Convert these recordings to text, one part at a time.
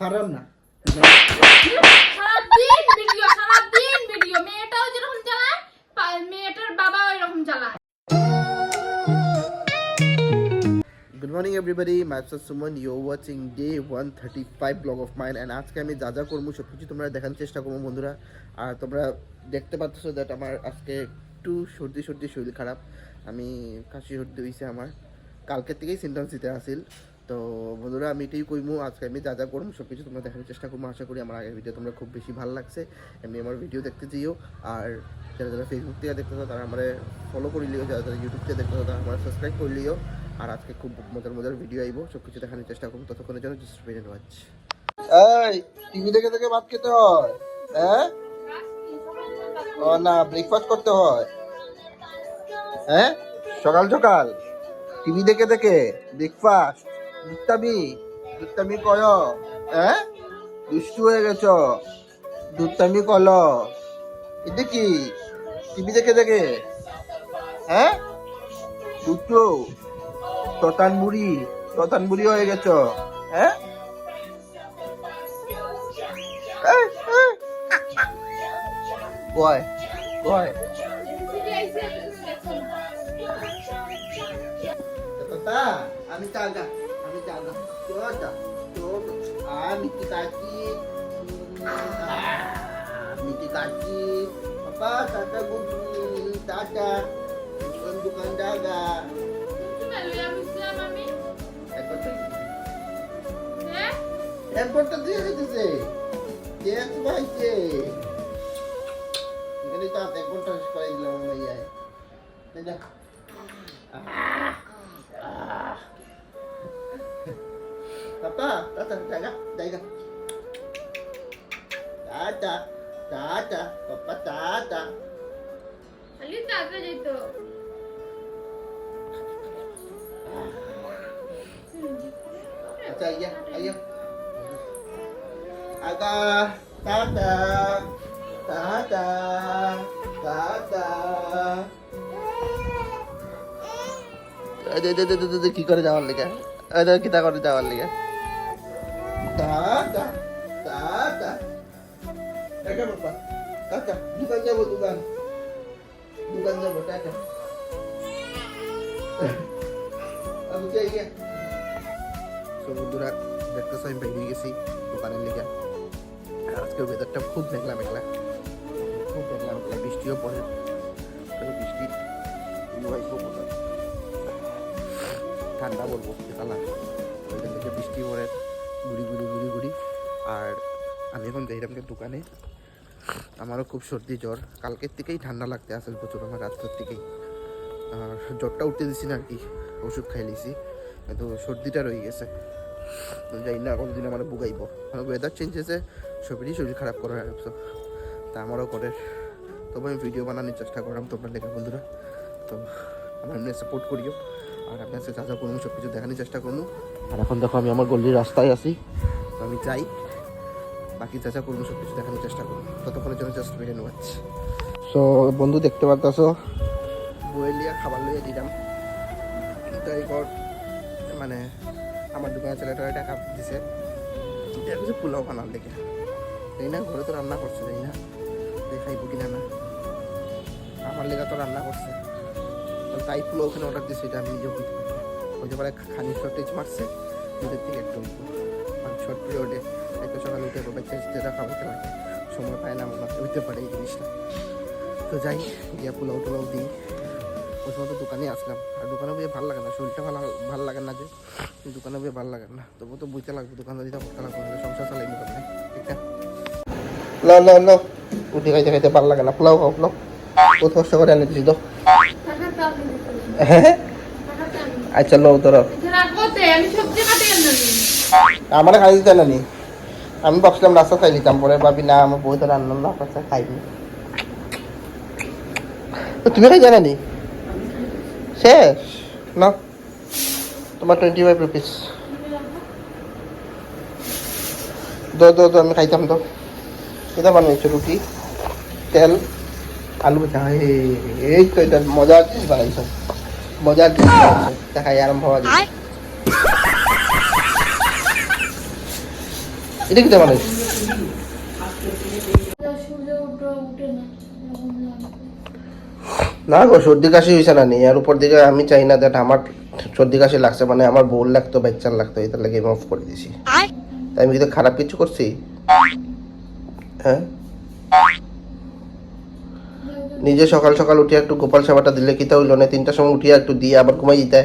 পারলাম না। সারাদিন ভিডিও মেয়েটাও যেরকম চালায় মেয়েটার বাবা এরকম চালায়। Good morning everybody, myself Suman, you're watching day 135 vlog of mine and আজকে আমি যা যা করবো সব কিছু তোমরা দেখার চেষ্টা করবো বন্ধুরা। আর তোমরা দেখতে পাচ্ছ দ্যাট আমার আজকে একটু সর্দি শরীর খারাপ, আমি কাশি সর্দি হয়েছে আমার, কালকের থেকেই সিমটমস দিতে আসিল। তো বন্ধুরা আমি এটাই কইমু, আজকে আমি যা যা করবো সব কিছু তোমরা দেখার চেষ্টা করবো। আশা করি আমার আগের ভিডিও তোমরা খুব বেশি ভালো লাগছে, এমনি আমার ভিডিও দেখতে যেও। আর যারা যারা ফেসবুক থেকে দেখতে চাও তারা আমার ফলো করে লিও, যারা যারা ইউটিউব থেকে দেখতে চাও তারা আমার সাবস্ক্রাইব করে লিও। আর আজকে খুব মজার ভিডিও আইব, সব কিছু দেখানোর চেষ্টা করবো। ততক্ষণের জন্য জাস্ট ওয়েট এন্ড ওয়াচ। এই টিভি দেখে দেখে ভাত খেতে হয়? হ্যাঁ, ও না ব্রেকফাস্ট করতে হয়? হ্যাঁ, সকাল সকাল টিভি দেখে দেখে ব্রেকফাস্ট? দুধটামি কয়? হ্যাঁ, দুষ্টু হয়ে গেছ, দুধটামি কল? এটা কি টিভি দেখে দেখে? হ্যাঁ, দুটো ততান বুড়ি হয়ে গেছ? হ্যাঁ, কয় কয় আমি চাগা মিটি কাকি apa tata gugi tata bukan daga এরপরটা দিয়ে দিতেছে গ্যাস ভাইছে এখানে তো এরপরটা করাই দিলাম ভাইয়ায় যা পাপা tata জায়গা tata papa tata খালি টাকা যেতো acha ayo aga tata কি করে যাওয়ার লেগে কিতা করে যাওয়ার লেগে tata টাটা বাবা টাটা দোকান যাবো দোকান যাবো টাটা আমি যাই গিয়া। তো বন্ধুরা দেখতেছ আমি বেরিয়ে গেছি দোকানের লেগে। আজকের ওয়েদারটা খুব মেঘলা বৃষ্টিও পড়ে, বৃষ্টি ঠান্ডা বলবো কালা ওইখান থেকে বৃষ্টি পড়ে গুড়ি। আর আমি এখন যাইলাম দোকানে, আমারও খুব সর্দি জ্বর, কালকের থেকেই ঠান্ডা লাগতে আসলে প্রচুর আমার রাত্রের থেকেই। আর জ্বরটা উঠতে দিছি না আর কি, ওষুধ খাই লিছি, কিন্তু সর্দিটা রয়ে গেছে। যাই না কোনোদিন আমার বুগাইব, কারণ ওয়েদার চেঞ্জ হয়েছে, সবেরই শরীর খারাপ করা ভাবছো, তা আমারও করে। তবে আমি ভিডিও বানানোর চেষ্টা করলাম তোমরা লেখা বন্ধুরা, তো আমার এমনি সাপোর্ট করিও। আর আপনার সাথে যা করবো সব কিছু দেখানোর চেষ্টা করবো। আর এখন দেখো আমি আমার গল্লির রাস্তায় আছি, তো আমি যাই, বাকি যা করবো সব কিছু দেখানোর চেষ্টা করবো। ততক্ষণের জন্য জাস্ট বেরিয়ে নেওয়াচ্ছ। সো বন্ধু দেখতে পারতেছো বয়ে লিয়া খাবার লইয়া দিলাম, তাই কর মানে আমার দোকানে ছেলেটা টাকা দিছে কিছু পোলাও বানার লেগে, তাই না? ঘরে তো রান্না করছে, তাই না? দেখাইবো কিনা না, আমার লেগা তো রান্না করছে, তাই পোলাও ওখানে অর্ডার দিচ্ছে, এটা আমি নিজেও হইতে পারে। খানিক শর্টেজ মারছে দুধের থেকে একটু শর্ট পিরিয়ডে একটা সকালে উঠে বাচ্চা যেটা খাওয়াতে লাগে, সময় পায় না আমার হইতে পারে এই জিনিসটা। তো যাই গিয়া পোলাও দিই। ওই সময় তো দোকানে আসলাম, আর দোকানে বইয়ে ভালো লাগে না, শরীরটা ভালো লাগে না, যে দোকানে বইয়ে ভালো লাগে না, তবু তো বুঝতে লাগবে, দোকানদারিটা করতে লাগবে, সংসার চালাই মুখে ঠিক না? ল উঠে খাইতে ভালো লাগে না, পোলাও বহুত কষ্ট করে এনে দিছি তো। আচ্ছা লো তোর আমার খাই দিতে না নি, আমি ভাবছিলাম রাস্তা খাই দিতাম, পরে ভাবি না আমার বই তো রান্না না করছে, খাইনি। তুমি খাই জানা নি শেষ না, তোমার 25 রুপিস দো আমি খাইতাম তো। এটা বানাইছো রুটি, তেল, আলু ভাজা, এই তো এটা মজার জিনিস বানাইছো, দেখাই আরম্ভ হওয়া যায়। এটা কি মানে সূর্য উঠে না এরকম লাগে। না গো সর্দি কাশি হয়েছে না নেই আর উপর দিকে আমি চাই না দ্যাট আমার সর্দি কাশি লাগছে মানে আমার বোর লাগতো বাচ্চার লাগতো এটা লাগে আমি অফ করে দিছি তাই আমি কিন্তু খারাপ কিছু করছি হ্যাঁ নিজে সকাল সকাল উঠিয়ে একটু গোপাল সেবাটা দিলে কি তা হইলো না 3টার সময় উঠিয়ে একটু দিয়ে আবার ঘুমাই দিতে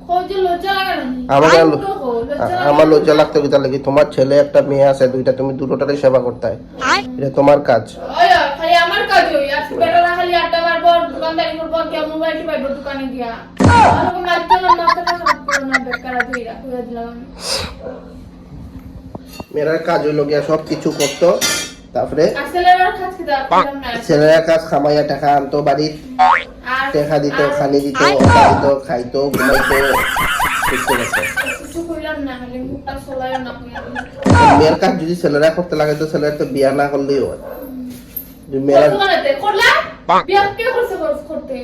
খোঁজে লজ্জা লাগে না আমাকে আর উঠো গো, লজ্জা আমার লজ্জা লাগতো কি তার লাগে তোমার ছেলে একটা মেয়ে আছে দুইটা তুমি দুটোটারই সেবা করতে হয় এটা তোমার কাজ ওই খালি আমার কাজ হই আর বেটারা খালি আড্ডা মারবো দোকানদারি করবো কে মোবাইল টিপাইবো দোকানে গিয়া এরকম লাগতো না মাথাটা খারাপ করো না বেকারা ধইরা কইয়া দিলাম আমি মেয়েরার কাজ হইলো গিয়া সব কিছু করতো তারপরে আসলে আর কাজ কি দাও করলাম না ছেলেরা কাজ খামাইয়া টাকা আনতো বাড়ির আর টাকা দিত খানি দিত অটা দিত খাইতো ঘুমাইতো করতে গেছে কিছু কইলাম না খালি মুখটা সলায়ও না কইয়া মেয়ের কাজ যদি ছেলেরা করতে লাগে তো ছেলের তো বিয়া না করলেই হয় যদি মেয়েরা দোকানেতে করলা বিয়া কে করছে করতে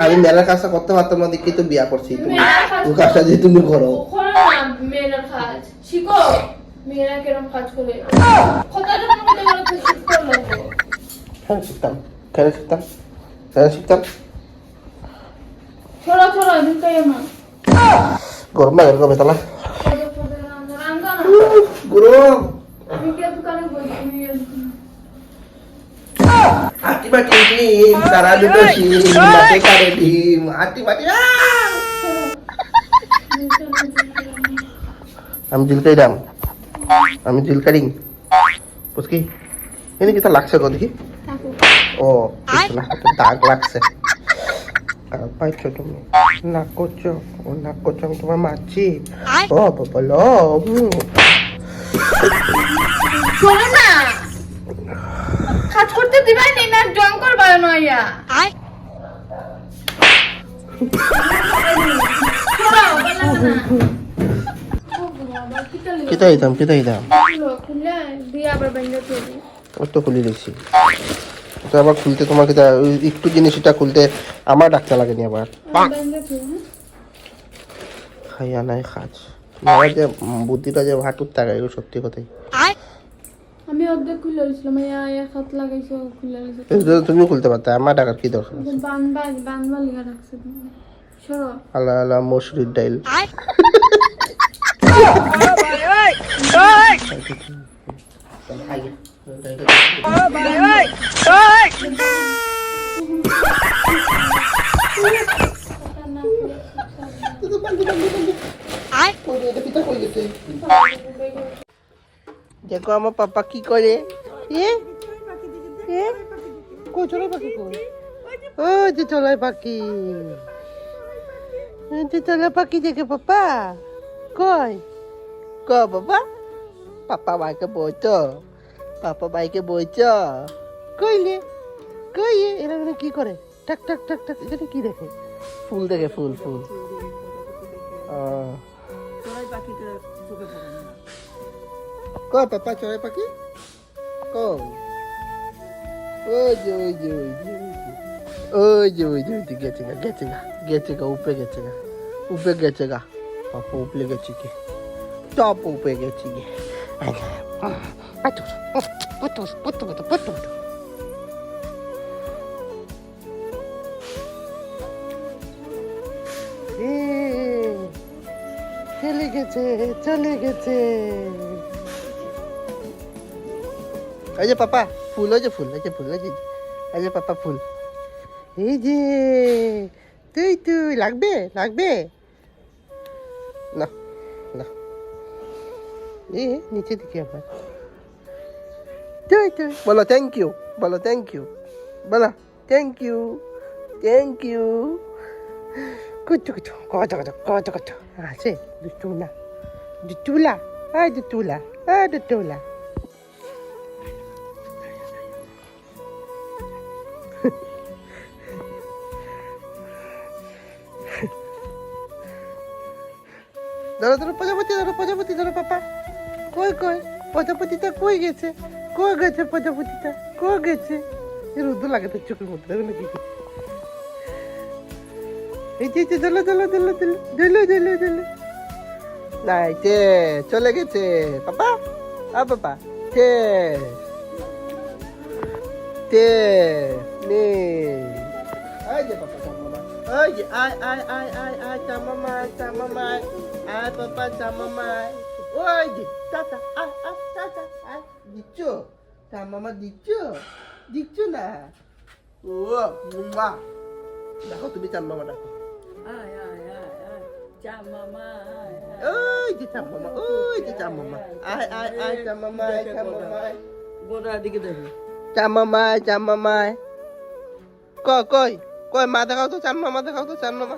আমি মেয়ের কাজটা করতে পারতাম না দেখি তো বিয়া করছি তুমি মেয়েরা কাজ ওই কাজটা যদি তুমি করো করো না মেয়েরা কাজ শিখো মেয়েরা কেরম কাজ করে কথাটা মনে করো তো শিখতে লাগবে কেন শিখতাম কেন শিখতাম কেন শিখতাম ছোড়া ছোড়া ঢুকাই না গরম না গরম বেতলা রাঙ্গা না গরম আমি কে দোকানে বই তুমি আটি বাটি ডিম সারা দুটো শিম মাঠে কারে ডিম আটি বাটি আমি জিলকাই দাম আমি জিলকারিং বুঝকি এনে কি তা লাগছে গো দেখি ও না দাগ লাগছে আর পাইছো তুমি নাক করছো ও নাক করছো আমি তোমার মারছি ও বলো শোনো না কাজ করতে দিবাই নি না জং করবা না ইয়া কেতাই দাম দিয়া আবার বেঙ্গা চলি ওই তো খুলে দিচ্ছি তো আবার খুলতে তোমাকে একটু জিনিস এটা খুলতে আমার ডাক্তার লাগেনি আবার বেঙ্গা চলি খাইয়া নাই খাজ আমার যে বুদ্ধিটা যে ভাটুর টাকা এগুলো সত্যি কথাই আমি অর্ধেক খুলে লইছিলাম এক হাত লাগাইছো খুলে লইছো এগুলো তুমি খুলতে পারতে আমার টাকার কি দরকার বানবা লিখা রাখছে সরো আল্লাহ আল্লাহ মসুরির ডাইল দেখো আমার পাপা কি করে চড়াই পাখি ও যে চড়াই পাখি চড়াই পাখি দেখে পাপা কই ক বাবা পাপা বাইকে বইছ পাপা বাইকে বইছ কইলে কই এরা কি করে টাক টাক টাক টাক এখানে কি দেখে ফুল দেখে ফুল ফুল ক পাপা চড়াই পাখি কই ওই যে ওই যে ওই যে ওই যে ওই যে ওই যে গেছে গা গেছে গা গেছে গা উপরে গেছে গা পাপা উপরে গেছে কি টপ উপরে গেছে কি চলে গেছে চলে গেছে এই যে পাপা ফুল ওই যে ফুল এই যে ফুল এই যে এই যে পাপা ফুল এই যে তুই তুই লাগবে লাগবে না না এ নিচে দিকে আবার তুই তুই বলো থ্যাংক ইউ বলো থ্যাংক ইউ বলো থ্যাংক ইউ থ্যাংক ইউ কুচু কুচু কত কত কত কত আছে দুটুলা দুটুলা আয় দুটুলা আয় দুটুলা ধরো ধরো প্রজাপতি ধরো পাপা কই কই প্রজাপতিটা কই গেছে প্রজাপতিটা কই গেছে রুদ্র লাগে তো চোখের মধ্যে দেখো না কি এই যে ধরো ধরো ধরো ধরো ধরো ধরো ধরো নাই তে চলে গেছে পাপা পাপা তে তে নে এই যে পাপা চামামা এই যে আয় চামামা আয় পাপা চামামা ওই যে টাটা টাটা দিচ্ছ চামামা দিচ্ছ না ও মা দেখো তুমি চামামা দেখো ওই যে চামামা আয় চামামা গোড়া দিকে দেখো চামামা কই মা দেখাও তো চামামা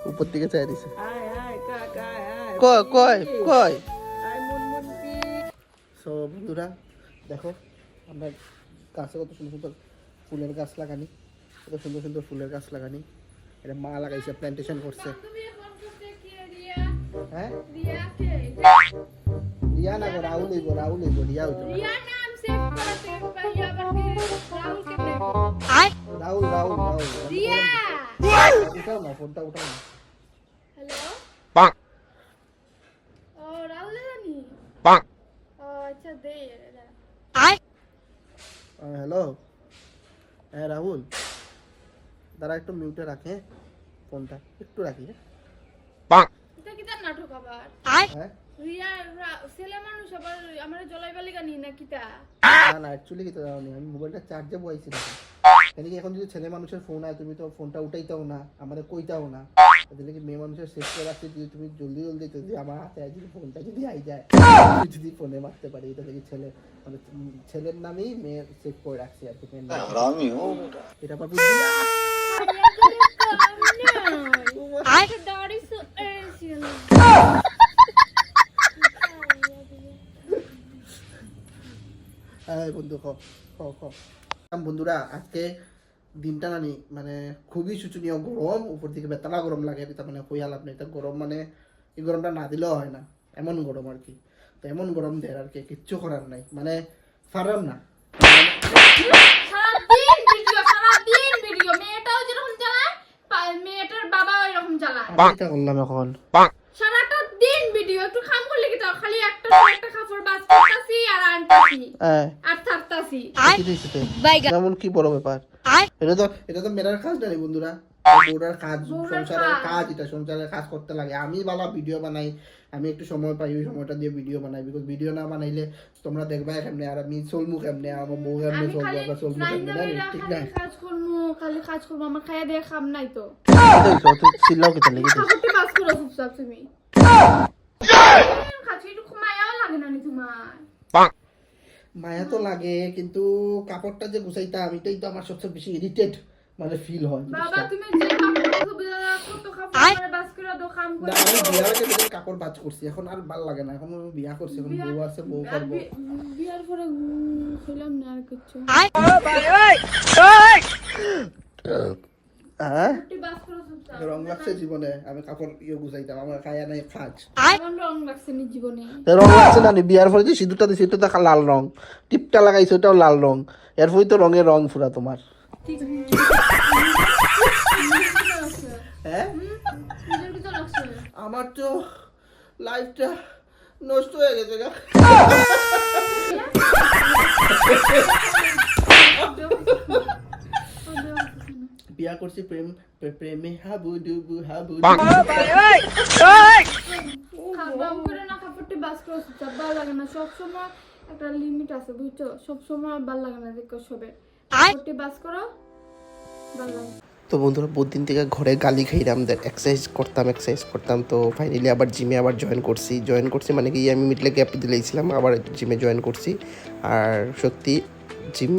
উপর দিকে চাই দিছে কই সো বন্ধুরা দেখো আমরা গাছে কত সুন্দর সুন্দর ফুলের গাছ লাগানি কত সুন্দর সুন্দর ফুলের গাছ লাগানি এটা মা লাগাইছে প্ল্যান্টেশন করছে হ্যাঁ রিয়া না গো রাহুল হইব রিয়া হইতো রাহুল উঠাও না ফোনটা উঠাও না হ্যালো ও রাহুল জানি ও আচ্ছা দে হ্যালো হ্যাঁ রাহুল দাঁড়া একটু মিউটে রাখে ফোনটা একটু রাখি এটা কি তার নাটক আবার হ্যাঁ রিয়া ছেলে মানুষ আবার আমার জলাই বালি গানি না কিতা না অ্যাকচুয়ালি কি তো জানি আমি মোবাইলটা চার্জে বসাইছি না এদিকে এখন যদি ছেলে মানুষের ফোন হয় তুমি তো ফোনটা উঠাইতাও না আমাদের কইতাও না তাহলে কি মেয়ে মানুষের সেভ করে রাখছি যদি তুমি জলদি যদি আমার হাতে যদি ফোনটা যদি আই যায় যদি ফোনে মারতে পারি এটা দেখি ছেলে মানে ছেলের নামেই মেয়ের সেভ করে রাখছি আর কি এটা আবার বুঝি Daddy so Asian. বন্ধু বন্ধুরা আজকে দিনটা নানি মানে খুবই শোচনীয় গরম উপর থেকে বেতালা গরম লাগে এটা মানে কইয়া লাভ নেই এটা গরম মানে এই গরমটা না দিলেও হয় না এমন গরম আর কি তো এমন গরম দেয় আর কি কিচ্ছু করার নাই মানে পারলাম না সারাদিন ভিডিও মেয়েটাও যেরকম চালায় মেয়েটার বাবা এরকম চালায় এটা করলাম এখন সারাটা দিন ভিডিও একটু কাম করলে কি তো খালি একটা কাপড় বাস করতাছি আর আনতাছি আর থাকতাছি যেমন কি বড় ব্যাপার এটা তো মেয়ের কাজ না বন্ধুরা বউরার কাজ সংসারের কাজ এটা সংসারের কাজ করতে লাগে আমি বালা ভিডিও বানাই আমি একটু সময় পাই ওই সময়টা দিয়ে ভিডিও বানাই বিকজ ভিডিও না বানাইলে তোমরা দেখবা কেমনে আর আমি চলমু কেমনে আমার বউ কেমনে চলবো আমরা চলমু কেমনে না ঠিক না খালি কাজ করবো আমার খাইয়া দিয়ে খাম নাই তো চিল্লাও কি তাহলে খাবারটি বাস করো চুপচাপ তুমি খাচ্ছি একটু মায়াও লাগে না নি তোমার মায়া তো লাগে কিন্তু কাপড়টা যে গুছাইতাম এটাই তো আমার সবচেয়ে বেশি ইরিটেট মানে ফিল হয় বাবা তুমি যে কত কাপড় বাস করে দাও কাম করে আমি বিয়ার আগে বেশি কাপড় বাজ করছি এখন আর ভালো লাগে না এখন আমি বিয়া করছি এখন বউ আছে বউ করব বিয়ার পরে হইলাম না আর কিছু রং লাগছে জীবনে আমি কাপড় গুছাইতাম আমার খায়া নাই খাজ রং লাগছে নি জীবনে রং লাগছে না বিয়ার পরে যে সিঁদুরটা দিছি এটা দেখা লাল রং টিপটা লাগাইছো ওটাও লাল রং এর ফলে তো রঙের রং পুরা তোমার আমার তো লাইফটা নষ্ট হয়ে গেছে গা বিয়া করছি প্রেমে হাবু ডুবু কাপড়টি বাস করে ভালো লাগে না সবসময় একটা লিমিট আছে বুঝছো সবসময় ভালো লাগে না দেখো সবে কাপড়টি বাস করো ভালো লাগে। তো বন্ধুরা বহুত দিন থেকে ঘরে গালি খাইলাম এক্সারসাইজ করতাম তো ফাইনালি আবার জিমে আবার জয়েন করছি মানে কি আমি মিডলে গ্যাপ দিলেছিলাম আবার জিমে জয়েন করছি আর সত্যি জিম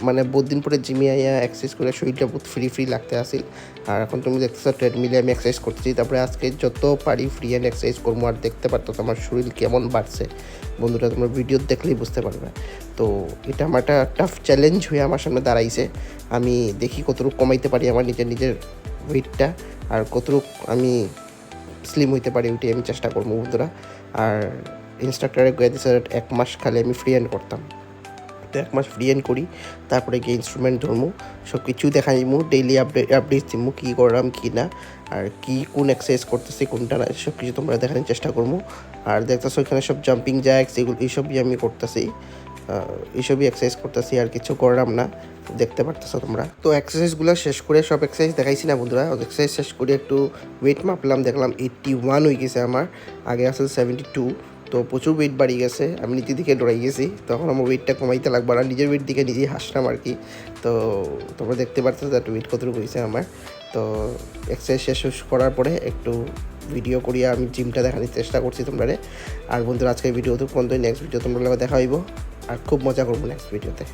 মানে বহুত দিন পরে জিমে আইয়া এক্সারসাইজ করে শরীরটা বহুত ফ্রি লাগতে আসিল আর এখন তুমি দেখতেছো ট্রেডমিলে আমি এক্সারসাইজ করছি তারপরে আজকে যত পারি ফ্রি হ্যান্ড এক্সারসাইজ করবো আর দেখতে পারতো আমার শরীর কেমন বাড়ছে বন্ধুরা তোমরা ভিডিও দেখলেই বুঝতে পারবে তো এটা আমার একটা টাফ চ্যালেঞ্জ হয়ে আমার সামনে দাঁড়াইছে আমি দেখি কতটুকু কমাইতে পারি আমার নিজের ওয়েটটা আর কতটুকু আমি স্লিম হইতে পারি ওইটাই আমি চেষ্টা করবো বন্ধুরা আর ইনস্ট্রাক্টরে গিয়ে দিচ্ছে 1 মাস খালি আমি ফ্রি হ্যান্ড করতাম তো 1 মাস ফ্রি এন্ড করি, তারপরে গিয়ে ইনস্ট্রুমেন্ট ধরমু, সব কিছু দেখাই দিমু, ডেইলি আপডেট দিমু কী করলাম কী না, আর কোন এক্সারসাইজ করতেছি কোনটা না, সব কিছু তোমরা দেখানোর চেষ্টা করবো। আর দেখতেছো এখানে সব জাম্পিং জ্যাক্স এগুলো এইসবই আমি করতেছি, এইসবই এক্সারসাইজ করতেছি, আর কিছু করলাম না, দেখতে পারতেছো তোমরা। তো এক্সারসাইজগুলো শেষ করে, সব এক্সারসাইজ দেখাইছি না বন্ধুরা, এক্সারসাইজ শেষ করে একটু ওয়েট মাপলাম, দেখলাম 81 হয়ে গেছে আমার, আগে আসলে 72। তো প্রচুর ওয়েট বাড়িয়ে গেছে, আমি নিজের দিকে ডরাই গেছি, তখন আমার ওয়েটটা কমাইতে লাগবে না, নিজের ওয়েট দিকে নিজেই হাসলাম আর কি। তো তোমরা দেখতে পারতেছো একটা ওয়েট কতটুকু হয়েছে আমার। তো এক্সারসাইজ শেষ করার পরে একটু ভিডিও করিয়া আমি জিমটা দেখানোর চেষ্টা করছি তোমরা। আর বন্ধুরা আজকের ভিডিও তো পর্যন্ত, নেক্সট ভিডিও তোমরা দেখা হইব, আর খুব মজা করবো নেক্সট ভিডিওতে।